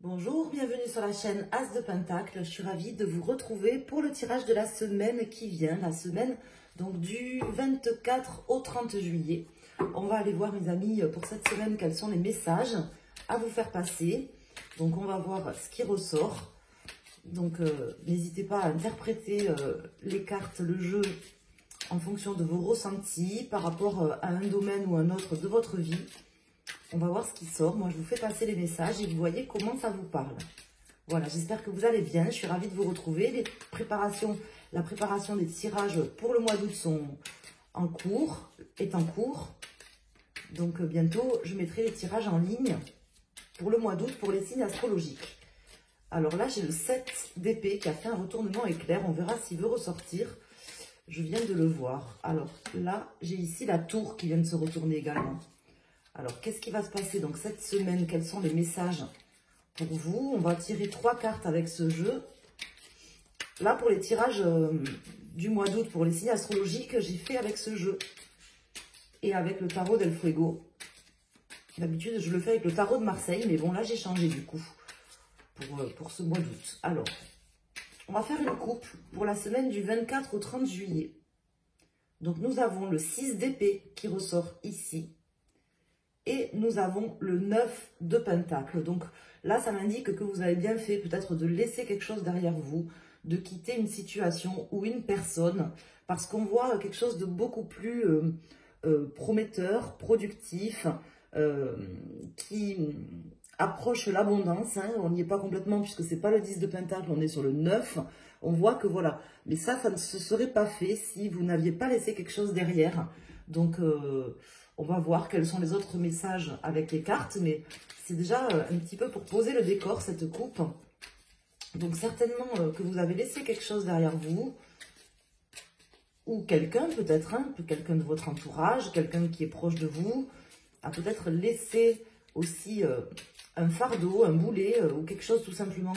Bonjour, bienvenue sur la chaîne As de Pentacle. Je suis ravie de vous retrouver pour le tirage de la semaine qui vient, la semaine donc du 24 au 30 juillet. On va aller voir, mes amis, pour cette semaine, quels sont les messages à vous faire passer. Donc, on va voir ce qui ressort. Donc, n'hésitez pas à interpréter les cartes, le jeu, en fonction de vos ressentis par rapport à un domaine ou un autre de votre vie. On va voir ce qui sort. Moi, je vous fais passer les messages et vous voyez comment ça vous parle. Voilà, j'espère que vous allez bien. Je suis ravie de vous retrouver. La préparation des tirages pour le mois d'août est en cours. Donc, bientôt, je mettrai les tirages en ligne pour le mois d'août pour les signes astrologiques. Alors là, j'ai le 7 d'épée qui a fait un retournement éclair. On verra s'il veut ressortir. Je viens de le voir. Alors là, j'ai ici la tour qui vient de se retourner également. Alors, qu'est-ce qui va se passer donc cette semaine? Quels sont les messages pour vous? On va tirer 3 cartes avec ce jeu. Là, pour les tirages du mois d'août, pour les signes astrologiques, j'ai fait avec ce jeu. Et avec le tarot del Fuego. D'habitude, je le fais avec le tarot de Marseille. Mais bon, là, j'ai changé du coup pour ce mois d'août. Alors, on va faire une coupe pour la semaine du 24 au 30 juillet. Donc, nous avons le 6 d'épée qui ressort ici. Et nous avons le 9 de pentacle. Donc là, ça m'indique que vous avez bien fait peut-être de laisser quelque chose derrière vous, de quitter une situation ou une personne, parce qu'on voit quelque chose de beaucoup plus prometteur, productif, qui approche l'abondance. Hein. On n'y est pas complètement puisque c'est pas le 10 de pentacle, on est sur le 9. On voit que voilà. Mais ça ne se serait pas fait si vous n'aviez pas laissé quelque chose derrière. Donc, on va voir quels sont les autres messages avec les cartes, mais c'est déjà un petit peu pour poser le décor, cette coupe. Donc, certainement que vous avez laissé quelque chose derrière vous, ou quelqu'un peut-être, hein, quelqu'un de votre entourage, quelqu'un qui est proche de vous, a peut-être laissé aussi un fardeau, un boulet, ou quelque chose tout simplement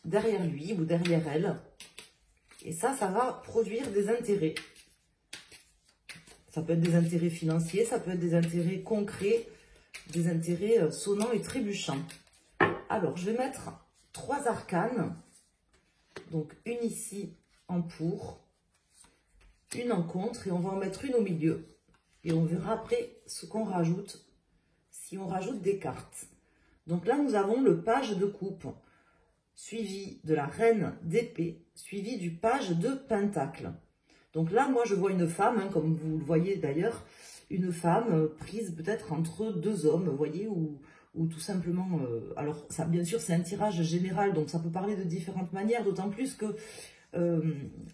derrière lui ou derrière elle. Et ça va produire des intérêts. Ça peut être des intérêts financiers, ça peut être des intérêts concrets, des intérêts sonnants et trébuchants. Alors, je vais mettre 3 arcanes. Donc, une ici en pour, une en contre, et on va en mettre une au milieu. Et on verra après ce qu'on rajoute, si on rajoute des cartes. Donc là, nous avons le page de coupe, suivi de la reine d'épée, suivi du page de pentacle. Donc là, moi, je vois une femme, hein, comme vous le voyez d'ailleurs, une femme prise peut-être entre 2 hommes, vous voyez, ou tout simplement... alors, ça, bien sûr, c'est un tirage général, donc ça peut parler de différentes manières, d'autant plus que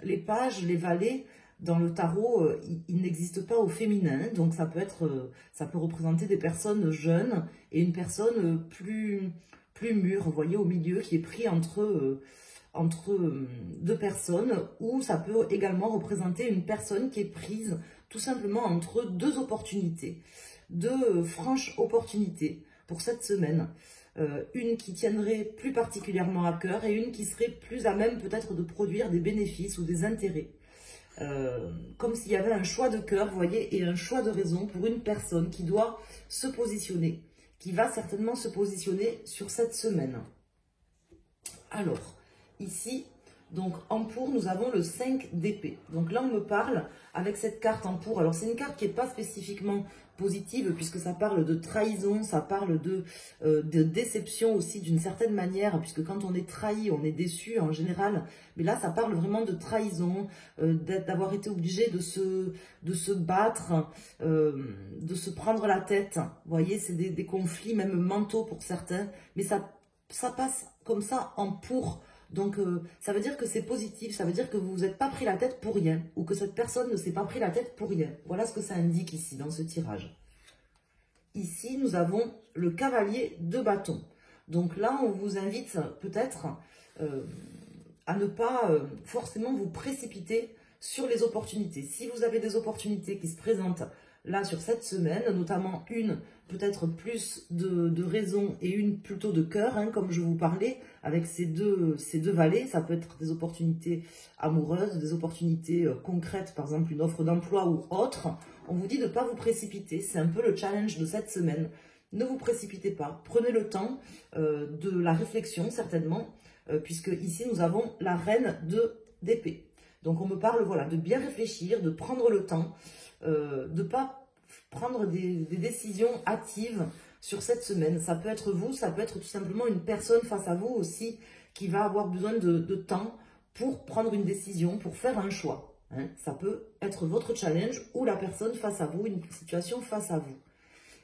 les pages, les valets, dans le tarot, ils n'existent pas au féminin, donc ça peut représenter des personnes jeunes et une personne plus mûre, vous voyez, au milieu, qui est pris entre 2 personnes, ou ça peut également représenter une personne qui est prise tout simplement entre 2 opportunités, 2 franches opportunités pour cette semaine. Une qui tiendrait plus particulièrement à cœur et une qui serait plus à même peut-être de produire des bénéfices ou des intérêts. Comme s'il y avait un choix de cœur, vous voyez, et un choix de raison pour une personne qui doit se positionner, qui va certainement se positionner sur cette semaine. Alors, ici, donc en pour, nous avons le 5 d'épée. Donc là, on me parle avec cette carte en pour. Alors, c'est une carte qui n'est pas spécifiquement positive, puisque ça parle de trahison, ça parle de déception aussi d'une certaine manière, puisque quand on est trahi, on est déçu en général. Mais là, ça parle vraiment de trahison, d'avoir été obligé de se battre, de se prendre la tête. Vous voyez, c'est des conflits même mentaux pour certains, mais ça passe comme ça en pour. Donc, ça veut dire que c'est positif, ça veut dire que vous vous êtes pas pris la tête pour rien, ou que cette personne ne s'est pas pris la tête pour rien. Voilà ce que ça indique ici, dans ce tirage. Ici, nous avons le cavalier de bâton. Donc là, on vous invite peut-être à ne pas forcément vous précipiter sur les opportunités. Si vous avez des opportunités qui se présentent là sur cette semaine, notamment une peut-être plus de raison et une plutôt de cœur, hein, comme je vous parlais, avec ces deux valets, ça peut être des opportunités amoureuses, des opportunités concrètes, par exemple une offre d'emploi ou autre. On vous dit de ne pas vous précipiter, c'est un peu le challenge de cette semaine. Ne vous précipitez pas, prenez le temps de la réflexion certainement, puisque ici nous avons la reine d'épée. Donc on me parle voilà, de bien réfléchir, de prendre le temps, de ne pas prendre des décisions hâtives sur cette semaine. Ça peut être vous, ça peut être tout simplement une personne face à vous aussi qui va avoir besoin de temps pour prendre une décision, pour faire un choix. Hein. Ça peut être votre challenge ou la personne face à vous, une situation face à vous.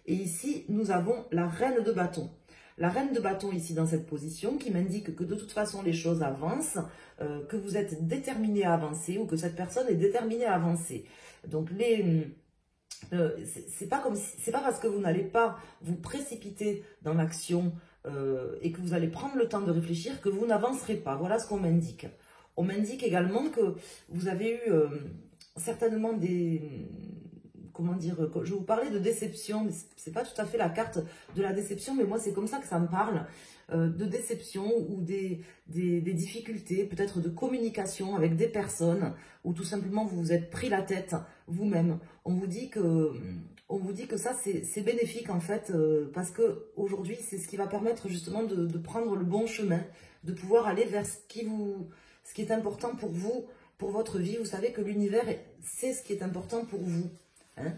Et ici, nous avons la reine de bâton. La reine de bâton ici dans cette position qui m'indique que de toute façon les choses avancent, que vous êtes déterminé à avancer ou que cette personne est déterminée à avancer. Donc c'est pas parce que vous n'allez pas vous précipiter dans l'action et que vous allez prendre le temps de réfléchir que vous n'avancerez pas. Voilà ce qu'on m'indique. On m'indique également que vous avez eu certainement des... Comment dire, je vous parlais de déception, mais c'est pas tout à fait la carte de la déception, mais moi c'est comme ça que ça me parle, de déception ou des difficultés, peut-être de communication avec des personnes, ou tout simplement vous vous êtes pris la tête vous-même. On vous dit que ça c'est bénéfique en fait, parce que aujourd'hui c'est ce qui va permettre justement de prendre le bon chemin, de pouvoir aller vers ce qui est important pour vous, pour votre vie. Vous savez que l'univers, c'est ce qui est important pour vous. Hein.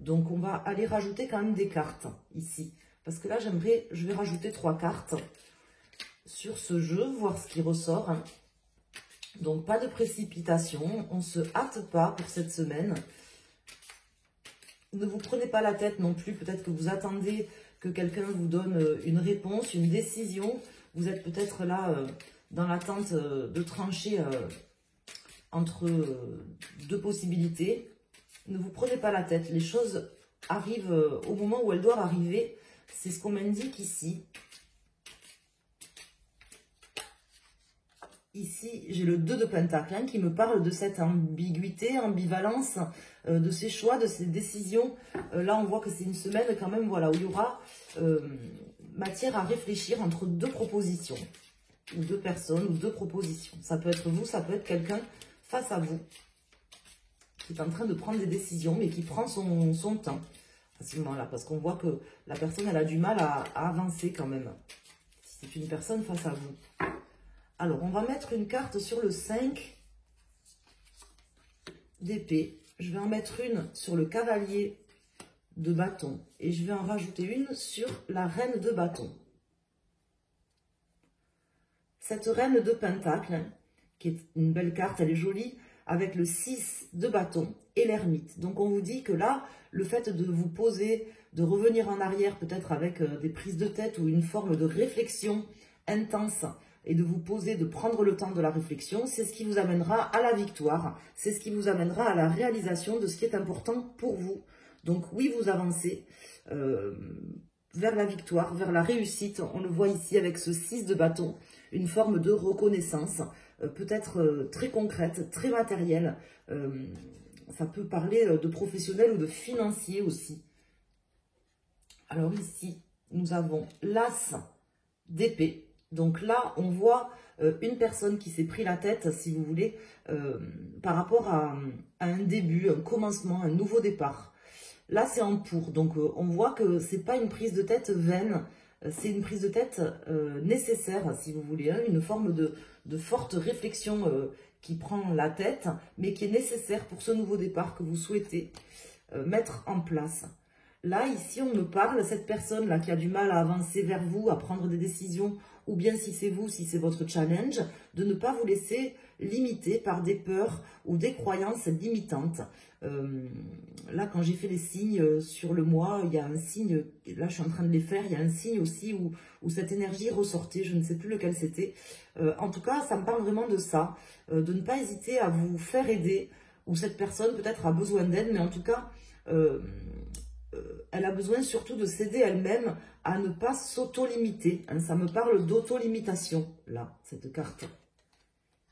Donc on va aller rajouter quand même des cartes ici, parce que là je vais rajouter 3 cartes sur ce jeu, voir ce qui ressort. Hein. Donc pas de précipitation, on ne se hâte pas pour cette semaine. Ne vous prenez pas la tête non plus, peut-être que vous attendez que quelqu'un vous donne une réponse, une décision. Vous êtes peut-être là dans l'attente de trancher entre 2 possibilités. Ne vous prenez pas la tête, les choses arrivent au moment où elles doivent arriver. C'est ce qu'on m'indique ici. Ici, j'ai le 2 de Pentacle hein, qui me parle de cette ambiguïté, ambivalence, de ces choix, de ces décisions. Là, on voit que c'est une semaine quand même voilà, où il y aura matière à réfléchir entre 2 propositions, ou 2 personnes, ou 2 propositions. Ça peut être vous, ça peut être quelqu'un face à vous, qui est en train de prendre des décisions, mais qui prend son temps à ce moment-là, parce qu'on voit que la personne, elle a du mal à avancer quand même, si c'est une personne face à vous. Alors, on va mettre une carte sur le 5 d'épée. Je vais en mettre une sur le cavalier de bâton, et je vais en rajouter une sur la reine de bâton. Cette reine de pentacle, hein, qui est une belle carte, elle est jolie, avec le 6 de bâton et l'ermite. Donc on vous dit que là, le fait de vous poser, de revenir en arrière peut-être avec des prises de tête ou une forme de réflexion intense et de vous poser, de prendre le temps de la réflexion, c'est ce qui vous amènera à la victoire, c'est ce qui vous amènera à la réalisation de ce qui est important pour vous. Donc oui, vous avancez vers la victoire, vers la réussite. On le voit ici avec ce 6 de bâton, une forme de reconnaissance, peut-être très concrète, très matérielle. Ça peut parler de professionnel ou de financier aussi. Alors ici, nous avons l'as d'épée. Donc là, on voit une personne qui s'est pris la tête, si vous voulez, par rapport à un début, un commencement, un nouveau départ. Là, c'est en pour. Donc, on voit que c'est pas une prise de tête vaine, c'est une prise de tête nécessaire, si vous voulez, hein, une forme de forte réflexion qui prend la tête, mais qui est nécessaire pour ce nouveau départ que vous souhaitez mettre en place. Là, ici, on me parle, cette personne-là qui a du mal à avancer vers vous, à prendre des décisions, ou bien si c'est vous, si c'est votre challenge, de ne pas vous laisser limiter par des peurs ou des croyances limitantes. Là, quand j'ai fait les signes sur le mois, il y a un signe, là je suis en train de les faire, il y a un signe aussi où cette énergie ressortait, je ne sais plus lequel c'était. En tout cas, ça me parle vraiment de ça, de ne pas hésiter à vous faire aider, ou cette personne peut-être a besoin d'aide, mais en tout cas, elle a besoin surtout de s'aider elle-même à ne pas s'auto-limiter. Hein, ça me parle d'auto-limitation, là, cette carte.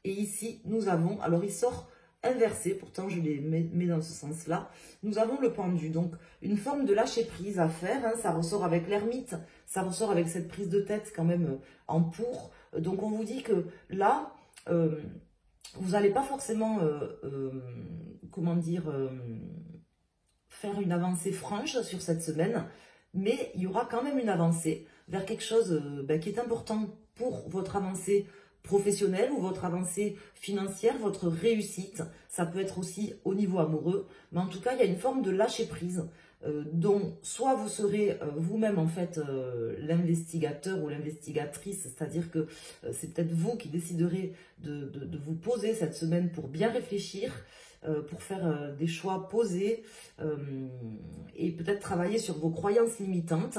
Et ici, nous avons, alors il sort inversé, pourtant je les mets dans ce sens-là, nous avons le pendu. Donc, une forme de lâcher-prise à faire, hein, ça ressort avec l'ermite, ça ressort avec cette prise de tête quand même en pour. Donc, on vous dit que là, vous n'allez pas forcément, comment dire... faire une avancée franche sur cette semaine, mais il y aura quand même une avancée vers quelque chose qui est important pour votre avancée professionnelle ou votre avancée financière, votre réussite. Ça peut être aussi au niveau amoureux, mais en tout cas, il y a une forme de lâcher prise dont soit vous serez vous-même en fait l'investigateur ou l'investigatrice, c'est-à-dire que c'est peut-être vous qui déciderez de vous poser cette semaine pour bien réfléchir, pour faire des choix posés et peut-être travailler sur vos croyances limitantes.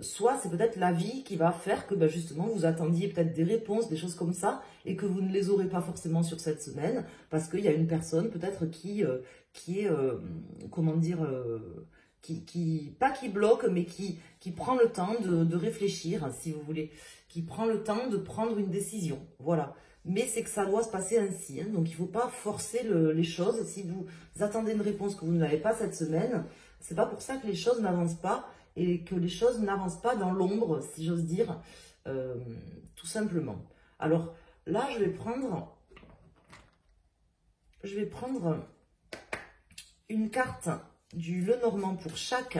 Soit c'est peut-être la vie qui va faire que justement vous attendiez peut-être des réponses, des choses comme ça, et que vous ne les aurez pas forcément sur cette semaine, parce qu'il y a une personne peut-être qui est, comment dire, pas qui bloque, mais qui prend le temps de réfléchir, si vous voulez, qui prend le temps de prendre une décision, voilà. Mais c'est que ça doit se passer ainsi, hein. Donc il ne faut pas forcer les choses. Si vous attendez une réponse que vous n'avez pas cette semaine, c'est pas pour ça que les choses n'avancent pas, et que les choses n'avancent pas dans l'ombre, si j'ose dire, tout simplement. Alors là, je vais prendre une carte du Lenormand pour chaque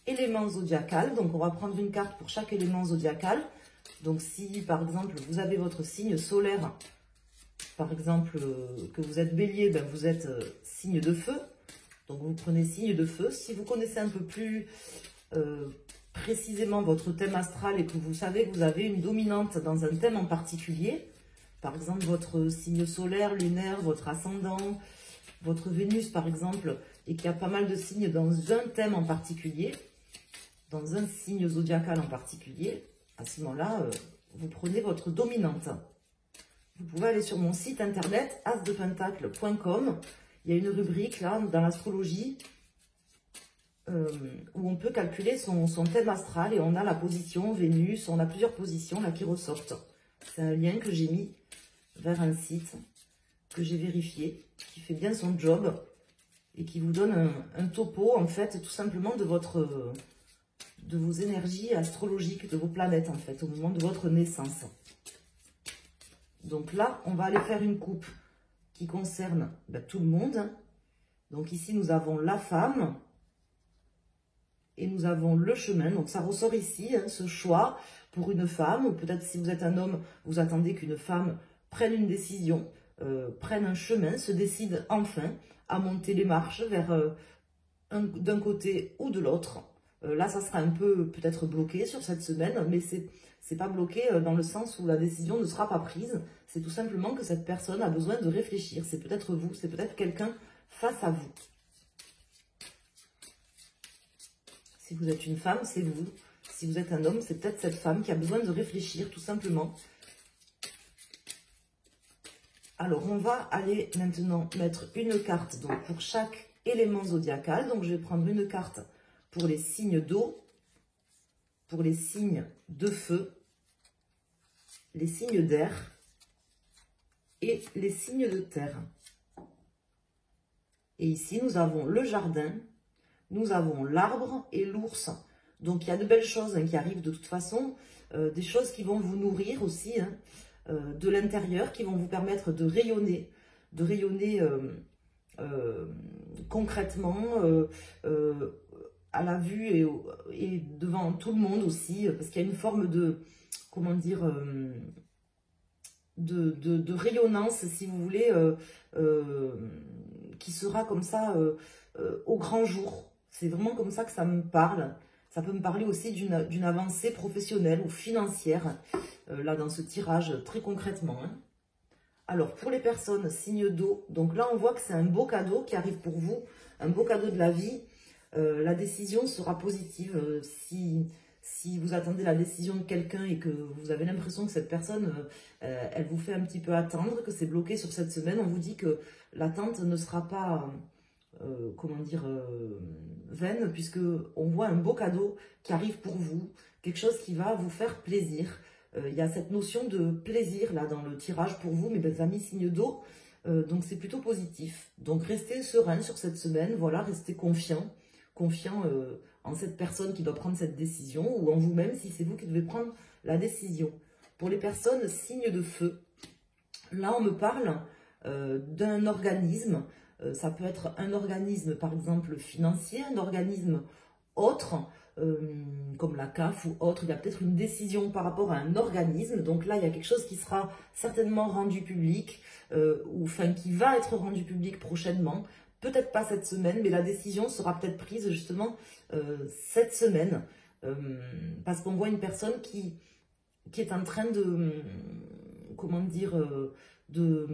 élément zodiacal. Donc on va prendre une carte pour chaque élément zodiacal. Donc si par exemple vous avez votre signe solaire, par exemple que vous êtes bélier, vous êtes signe de feu. Donc vous prenez signe de feu. Si vous connaissez un peu plus précisément votre thème astral et que vous savez que vous avez une dominante dans un thème en particulier, par exemple votre signe solaire, lunaire, votre ascendant, votre Vénus par exemple, et qu'il y a pas mal de signes dans un thème en particulier, dans un signe zodiacal en particulier, à ce moment-là, vous prenez votre dominante. Vous pouvez aller sur mon site internet asdepentacle.com. Il y a une rubrique là dans l'astrologie où on peut calculer son thème astral et on a la position Vénus, on a plusieurs positions là qui ressortent. C'est un lien que j'ai mis vers un site que j'ai vérifié, qui fait bien son job et qui vous donne un topo en fait tout simplement de vos énergies astrologiques, de vos planètes en fait au moment de votre naissance. Donc là, on va aller faire une coupe qui concerne tout le monde. Donc ici, nous avons la femme et nous avons le chemin. Donc ça ressort ici, hein, ce choix pour une femme, ou peut-être si vous êtes un homme, vous attendez qu'une femme prenne une décision, prenne un chemin, se décide enfin à monter les marches vers d'un côté ou de l'autre. Là, ça sera un peu peut-être bloqué sur cette semaine, mais c'est pas bloqué dans le sens où la décision ne sera pas prise. C'est tout simplement que cette personne a besoin de réfléchir. C'est peut-être vous, c'est peut-être quelqu'un face à vous. Si vous êtes une femme, c'est vous. Si vous êtes un homme, c'est peut-être cette femme qui a besoin de réfléchir, tout simplement. Alors, on va aller maintenant mettre une carte donc, pour chaque élément zodiacal. Donc, je vais prendre une carte pour les signes d'eau, pour les signes de feu, les signes d'air et les signes de terre. Et ici, nous avons le jardin, nous avons l'arbre et l'ours. Donc, il y a de belles choses qui arrivent de toute façon, des choses qui vont vous nourrir aussi, hein, de l'intérieur, qui vont vous permettre de rayonner concrètement à la vue et devant tout le monde aussi, parce qu'il y a une forme de, comment dire, de rayonnance, si vous voulez, qui sera comme ça au grand jour. C'est vraiment comme ça que ça me parle. Ça peut me parler aussi d'une avancée professionnelle ou financière, là dans ce tirage, très concrètement. Hein. Alors, pour les personnes signes d'eau, donc là on voit que c'est un beau cadeau qui arrive pour vous, un beau cadeau de la vie. La décision sera positive. Si vous attendez la décision de quelqu'un et que vous avez l'impression que cette personne, elle vous fait un petit peu attendre, que c'est bloqué sur cette semaine, on vous dit que l'attente ne sera pas, comment dire, vaine, puisque on voit un beau cadeau qui arrive pour vous, quelque chose qui va vous faire plaisir. Il y a cette notion de plaisir là dans le tirage pour vous, mes belles amies signes d'eau, donc c'est plutôt positif. Donc restez serein sur cette semaine, voilà, restez confiant en cette personne qui doit prendre cette décision, ou en vous-même si c'est vous qui devez prendre la décision. Pour les personnes signes de feu, là on me parle d'un organisme, ça peut être un organisme par exemple financier, un organisme autre, comme la CAF ou autre. Il y a peut-être une décision par rapport à un organisme. Donc là, il y a quelque chose qui sera certainement rendu public, ou enfin qui va être rendu public prochainement. Peut-être pas cette semaine, mais la décision sera peut-être prise justement cette semaine. Parce qu'on voit une personne qui est en train de, comment dire, de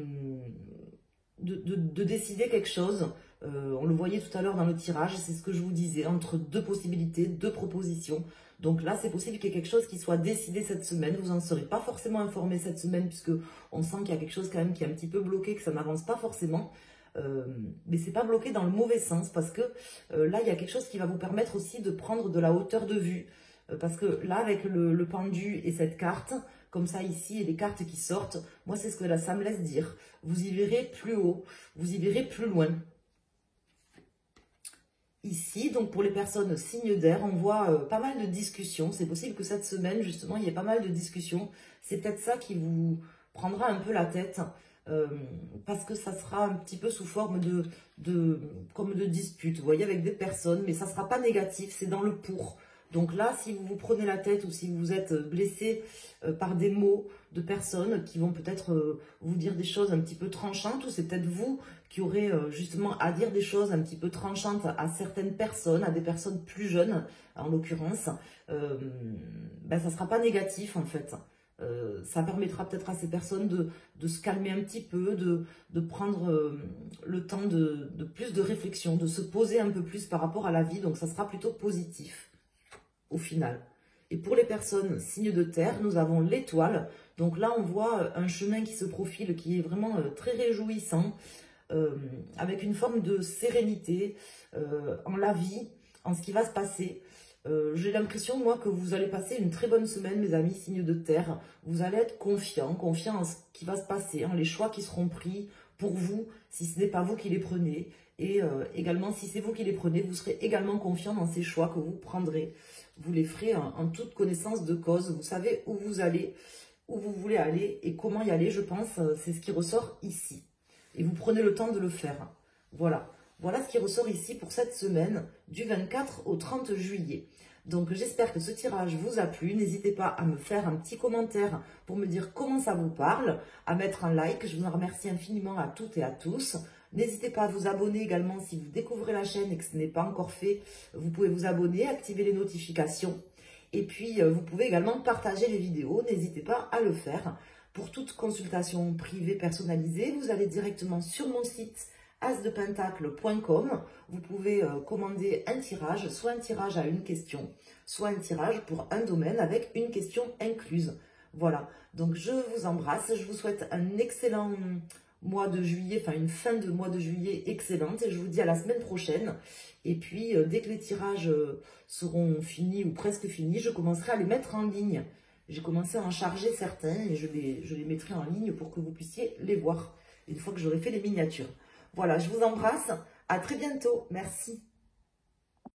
décider quelque chose. On le voyait tout à l'heure dans le tirage, c'est ce que je vous disais, entre deux possibilités, deux propositions. Donc là, c'est possible qu'il y ait quelque chose qui soit décidé cette semaine. Vous n'en serez pas forcément informé cette semaine, puisque on sent qu'il y a quelque chose quand même qui est un petit peu bloqué, que ça n'avance pas forcément. Mais c'est pas bloqué dans le mauvais sens, parce que là, il y a quelque chose qui va vous permettre aussi de prendre de la hauteur de vue. Parce que là, avec le pendu et cette carte, comme ça ici, et les cartes qui sortent, moi, c'est ce que là, ça me laisse dire. Vous y verrez plus haut, vous y verrez plus loin. Ici, donc pour les personnes signes d'air, on voit pas mal de discussions. C'est possible que cette semaine, justement, il y ait pas mal de discussions. C'est peut-être ça qui vous prendra un peu la tête, parce que ça sera un petit peu sous forme comme de dispute, vous voyez, avec des personnes, mais ça ne sera pas négatif, c'est dans le pour. Donc là, si vous vous prenez la tête ou si vous êtes blessé par des mots de personnes qui vont peut-être vous dire des choses un petit peu tranchantes, ou c'est peut-être vous qui aurez justement à dire des choses un petit peu tranchantes à certaines personnes, à des personnes plus jeunes en l'occurrence, ben, ça ne sera pas négatif en fait. Ça permettra peut-être à ces personnes de se calmer un petit peu, de prendre le temps de plus de réflexion, de se poser un peu plus par rapport à la vie. Donc ça sera plutôt positif au final. Et pour les personnes signes de terre, nous avons l'étoile. Donc là, on voit un chemin qui se profile, qui est vraiment très réjouissant, avec une forme de sérénité en la vie, en ce qui va se passer. J'ai l'impression, moi, que vous allez passer une très bonne semaine, mes amis signes de terre. Vous allez être confiant en ce qui va se passer, en les choix qui seront pris pour vous, si ce n'est pas vous qui les prenez. Et également, si c'est vous qui les prenez, vous serez également confiant dans ces choix que vous prendrez. Vous les ferez en toute connaissance de cause. Vous savez où vous allez, où vous voulez aller et comment y aller, je pense. C'est ce qui ressort ici. Et vous prenez le temps de le faire. Voilà. Voilà ce qui ressort ici pour cette semaine du 24 au 30 juillet. Donc j'espère que ce tirage vous a plu. N'hésitez pas à me faire un petit commentaire pour me dire comment ça vous parle, à mettre un like. Je vous en remercie infiniment à toutes et à tous. N'hésitez pas à vous abonner également si vous découvrez la chaîne et que ce n'est pas encore fait. Vous pouvez vous abonner, activer les notifications. Et puis vous pouvez également partager les vidéos. N'hésitez pas à le faire. Pour toute consultation privée personnalisée, vous allez directement sur mon site asdepentacle.com. Vous pouvez commander un tirage, soit un tirage à une question, soit un tirage pour un domaine avec une question incluse. Voilà, donc je vous embrasse, je vous souhaite un excellent mois de juillet, enfin une fin de mois de juillet excellente, et je vous dis à la semaine prochaine. Et puis dès que les tirages seront finis ou presque finis, je commencerai à les mettre en ligne. J'ai commencé à en charger certains et je les mettrai en ligne pour que vous puissiez les voir une fois que j'aurai fait les miniatures. Voilà, je vous embrasse. À très bientôt. Merci.